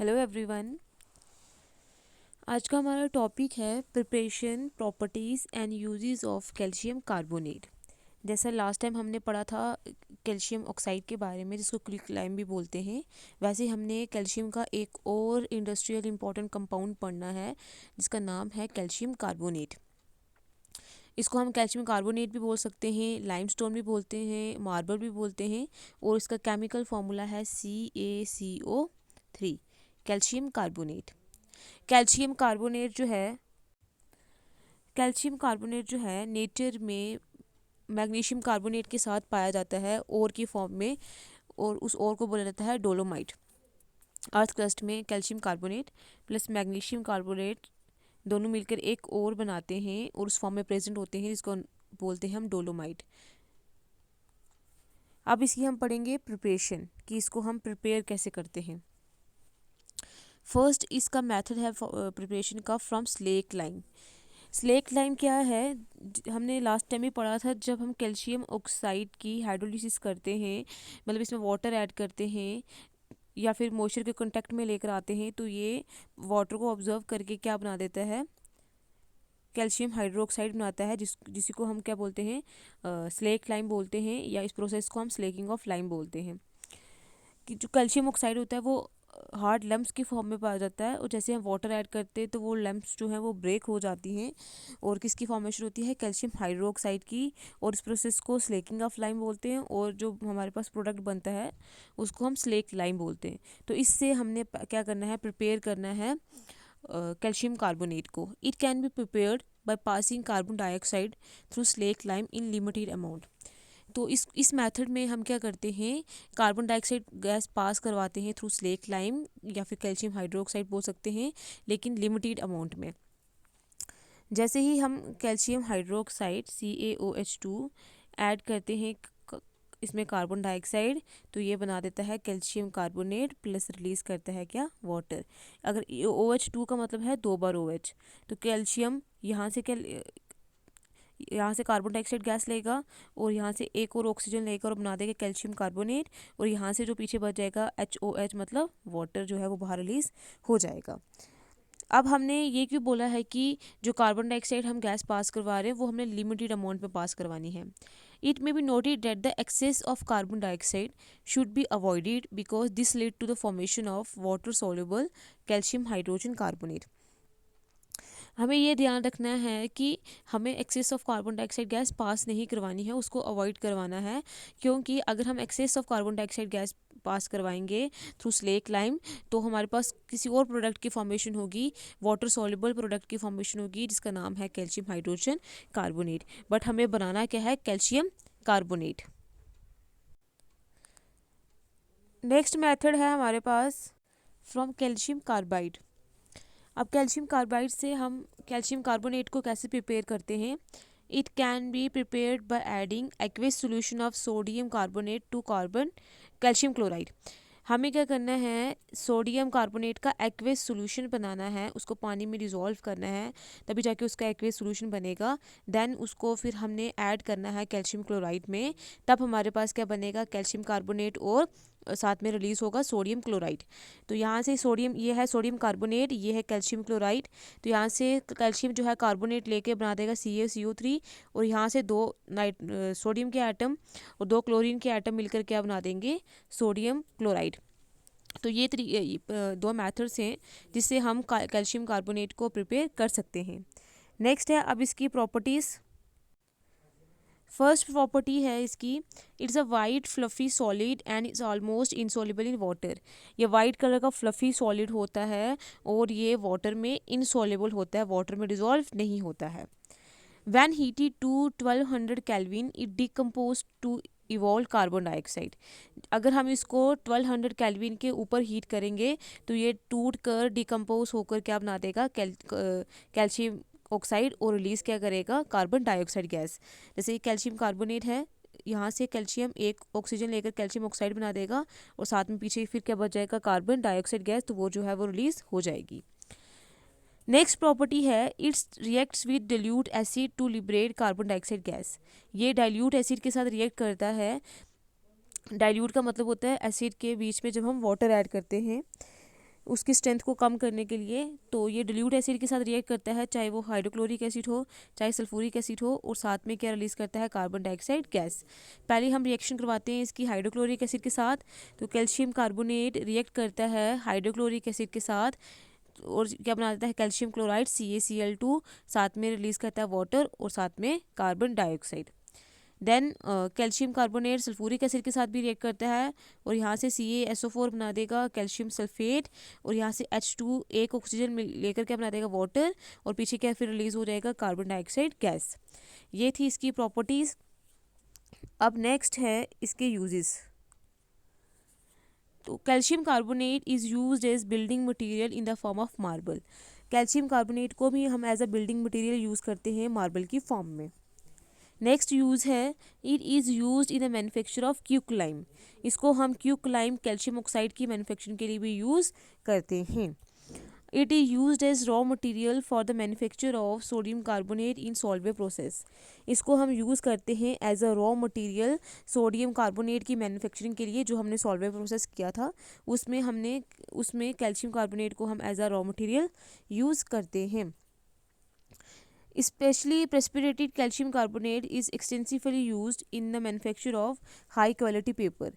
Hello everyone. आज का हमारा टॉपिक है preparation, properties and uses of calcium carbonate. जैसा लास्ट टाइम हमने पढ़ा था कैल्शियम ऑक्साइड के बारे में, जिसको क्विकलाइम भी बोलते हैं, वैसे हमने कैल्शियम का एक और इंडस्ट्रियल इम्पॉर्टेंट कंपाउंड पढ़ना है जिसका नाम है कैल्शियम कार्बोनेट। इसको हम कैल्शियम कार्बोनेट भी बोल सकते हैं, लाइमस्टोन भी बोलते हैं, मार्बल भी बोलते हैं, और इसका केमिकल फार्मूला है CaCO3, calcium carbonate. Calcium carbonate जो है नेचर में मैग्नीशियम कार्बोनेट के साथ पाया जाता है ओर की फॉर्म में, और उस ओर को बोला जाता है डोलोमाइट। अर्थ क्रस्ट में calcium carbonate plus magnesium carbonate दोनों मिलकर एक ओर बनाते हैं और उस फॉर्म में प्रेजेंट होते हैं, जिसको बोलते हैं हम डोलोमाइट। अब इसकी हम पढ़ेंगे प्रिपरेशन, कि इसको हम प्रिपेयर कैसे करते हैं। फर्स्ट इसका मेथड है प्रिपरेशन का from slack lime. Slack lime क्या है, हमने लास्ट टाइम ही पढ़ा था, जब हम कैल्शियम ऑक्साइड की हाइड्रोलिसिस करते हैं, मतलब इसमें वाटर ऐड करते हैं या फिर मॉइस्चर के कांटेक्ट में लेकर आते हैं, तो ये वाटर को ऑब्जर्व करके क्या बना देता है, कैल्शियम हाइड्रोक्साइड बनाता है, जिसी को हम क्या बोलते हैं, स्लेक लाइम बोलते हैं, या इस प्रोसेस को हम स्लेकिंग ऑफ लाइम बोलते हैं। कि जो कैल्शियम ऑक्साइड होता है वो हार्ड लम्प्स की फॉर्म में पाया जाता है, और जैसे हम वाटर ऐड करते हैं तो वो लम्प्स जो हैं वो ब्रेक हो जाती हैं, और किसकी फॉर्मेशन होती है, कैल्शियम हाइड्रोक्साइड की, और इस प्रोसेस को स्लेकिंग ऑफ लाइम बोलते हैं, और जो हमारे पास प्रोडक्ट बनता है उसको हम स्लेक लाइम बोलते हैं। तो इससे हमने क्या करना है, प्रिपेयर करना है कैल्शियम कार्बोनेट को। It can be prepared by passing carbon dioxide through slack lime in limited amount. तो इस मेथड में हम क्या करते हैं, कार्बन डाइऑक्साइड गैस पास करवाते हैं थ्रू स्लेक लाइम या फिर कैल्शियम हाइड्रोक्साइड बोल सकते हैं, लेकिन लिमिटेड अमाउंट में। जैसे ही हम कैल्शियम हाइड्रोक्साइड CaOH2 ऐड करते हैं इसमें कार्बन डाइऑक्साइड, तो ये बना देता है कैल्शियम कार्बोनेट प्लस रिलीज़ करता है क्या, वाटर। अगर OH2 का मतलब है 2 बार OH, तो कैल्शियम यहाँ से कार्बन डाइऑक्साइड गैस लेगा और यहाँ से एक और ऑक्सीजन लेकर और बना देगा कैल्शियम कार्बोनेट, और यहाँ से जो पीछे बच जाएगा HOH, मतलब वाटर जो है वो बाहर रिलीज हो जाएगा। अब हमने ये क्यों बोला है कि जो कार्बन डाइऑक्साइड हम गैस पास करवा रहे हैं वो हमने लिमिटेड अमाउंट में पास करवानी है। It may be noted that the excess of carbon dioxide should be avoided because this lead to the formation of water soluble calcium hydrogen carbonate. हमें ये ध्यान रखना है कि हमें excess of carbon dioxide gas pass नहीं करवानी है, उसको अवॉइड करवाना है, क्योंकि अगर हम excess of carbon dioxide gas pass करवाएंगे थ्रू स्लेक लाइम, तो हमारे पास किसी और प्रोडक्ट की फॉर्मेशन होगी, वाटर सॉल्युबल प्रोडक्ट की फॉर्मेशन होगी, जिसका नाम है कैल्शियम हाइड्रोजन कार्बोनेट। बट हमें बनाना क्या है, कैल्शियम कार्बोनेट। नेक्स्ट मेथड है हमारे पास फ्रॉम कैल्शियम कार्बाइड। अब कैल्शियम कार्बाइड से हम कैल्शियम कार्बोनेट को कैसे प्रिपेयर करते हैं। It can be prepared by adding aqueous solution of sodium carbonate to carbon calcium chloride. हमें क्या करना है, सोडियम कार्बोनेट का एक्वेस सोल्यूशन बनाना है, उसको पानी में डिज़ोल्व करना है, तभी जाके उसका एक्वेस सोल्यूशन बनेगा। देन उसको फिर हमने ऐड करना है कैल्शियम क्लोराइड में, तब हमारे पास क्या बनेगा, कैल्शियम कार्बोनेट, और साथ में रिलीज़ होगा सोडियम क्लोराइड। तो यहाँ से सोडियम, ये है सोडियम कार्बोनेट, ये है कैल्शियम क्लोराइड, तो यहाँ से कैल्शियम जो है कार्बोनेट लेके बना देगा CaCO3, और यहाँ से दो सोडियम के एटम और दो क्लोरीन के एटम मिलकर क्या बना देंगे, सोडियम क्लोराइड। तो ये दो मेथड्स हैं जिससे हम कैल्शियम कार्बोनेट को प्रिपेयर कर सकते हैं। नेक्स्ट है अब इसकी प्रॉपर्टीज़। फर्स्ट प्रॉपर्टी है इसकी, it's a white fluffy solid and it's almost insoluble in water. ये वाइट कलर का फ्लफी सॉलिड होता है और ये वाटर में इनसॉल्युबल होता है, वाटर में डिजॉल्व नहीं होता है। When heated to 1200 kelvin it decompose to evolve carbon dioxide. अगर हम इसको 1200 केल्विन के ऊपर हीट करेंगे तो ये टूट कर डिकम्पोज होकर क्या बना देगा, कैल्शियम ऑक्साइड, और रिलीज़ क्या करेगा, कार्बन डाइऑक्साइड गैस। जैसे कैल्शियम कार्बोनेट है, यहाँ से कैल्शियम एक ऑक्सीजन लेकर कैल्शियम ऑक्साइड बना देगा, और साथ में पीछे फिर क्या बच जाएगा, कार्बन डाइऑक्साइड गैस, तो वो जो है वो रिलीज़ हो जाएगी। नेक्स्ट प्रॉपर्टी है, it's reacts with dilute acid to liberate carbon dioxide gas. ये डाइल्यूट एसिड के साथ रिएक्ट करता है। डाइल्यूट का मतलब होता है एसिड के बीच में जब हम वाटर ऐड करते हैं, उसकी स्ट्रेंथ को कम करने के लिए। तो ये डिल्यूट एसिड के साथ रिएक्ट करता है, चाहे वो हाइड्रोक्लोरिक एसिड हो चाहे सल्फ्यूरिक एसिड हो, और साथ में क्या रिलीज़ करता है, कार्बन डाइऑक्साइड गैस। पहले हम रिएक्शन करवाते हैं इसकी हाइड्रोक्लोरिक एसिड के साथ। तो कैल्शियम कार्बोनेट रिएक्ट करता है हाइड्रोक्लोरिक एसिड के साथ और क्या बना देता है, कैल्शियम क्लोराइड CaCl2, साथ में रिलीज़ करता है वाटर और साथ में carbon dioxide. Then calcium carbonate sulphuric acid के साथ भी रिएक्ट करता है और यहाँ से CaSO4 बना देगा कैल्शियम सल्फेट, और यहाँ से H2 एक ऑक्सीजन लेकर क्या बना देगा, वाटर, और पीछे क्या फिर रिलीज़ हो जाएगा, कार्बन डाइऑक्साइड गैस। ये थी इसकी प्रॉपर्टीज़। अब नेक्स्ट है इसके यूजेस। तो calcium carbonate is used as building material in the form of marble. Calcium carbonate को भी हम as a building material use करते हैं मार्बल की फॉर्म में। नेक्स्ट यूज़ है, it is used in the manufacture of quicklime. इसको हम क्यूकलाइम कैल्शियम ऑक्साइड की मैन्युफैक्चरिंग के लिए भी यूज़ करते हैं। It is used as raw material for the manufacture of sodium carbonate in Solvay process. इसको हम यूज़ करते हैं as a raw material sodium carbonate की मैन्युफैक्चरिंग के लिए, जो हमने सॉल्वे प्रोसेस किया था उसमें कैल्शियम कार्बोनेट को हम as a raw material use करते हैं। Especially precipitated calcium carbonate is extensively used in the manufacture of high quality paper।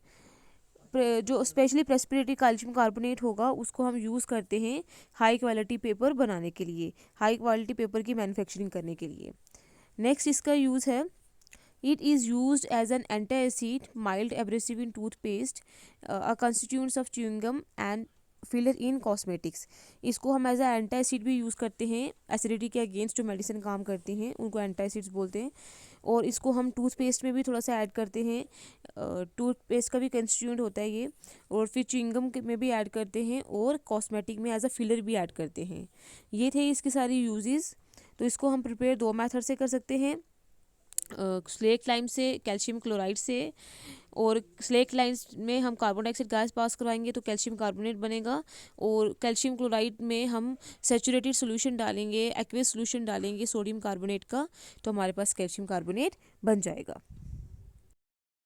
जो स्पेशली प्रेसिपिटेटेड कैल्शियम कार्बोनेट होगा उसको हम यूज़ करते हैं हाई क्वालिटी पेपर बनाने के लिए, हाई क्वालिटी पेपर की मैन्युफैक्चरिंग करने के लिए। नेक्स्ट इसका यूज़ है, it is used as an anti acid mild abrasive in toothpaste, constituents of chewing gum and filler in cosmetics. इसको हम एज अ एंटी एसिड भी यूज़ करते हैं, एसिडिटी के अगेंस्ट जो मेडिसिन काम करते हैं उनको एंटी एसिड्स बोलते हैं। और इसको हम टूथपेस्ट में भी थोड़ा सा ऐड करते हैं, टूथपेस्ट का भी कंस्टिट्यूएंट होता है ये, और फिर च्युइंगम में भी ऐड करते हैं और कॉस्मेटिक में एज अ फिलर भी ऐड करते हैं। ये थे इसके सारी यूजेस। तो इसको हम प्रिपेयर दो मेथड से कर सकते हैं, स्लेक लाइम से, कैल्शियम क्लोराइड से। और स्लेक लाइम में हम कार्बन डाइऑक्साइड गैस पास करवाएंगे तो कैल्शियम कार्बोनेट बनेगा, और कैल्शियम क्लोराइड में हम सैचुरेटेड सोल्यूशन डालेंगे, एक्वेस सोल्यूशन डालेंगे सोडियम कार्बोनेट का, तो हमारे पास कैल्शियम कार्बोनेट बन जाएगा।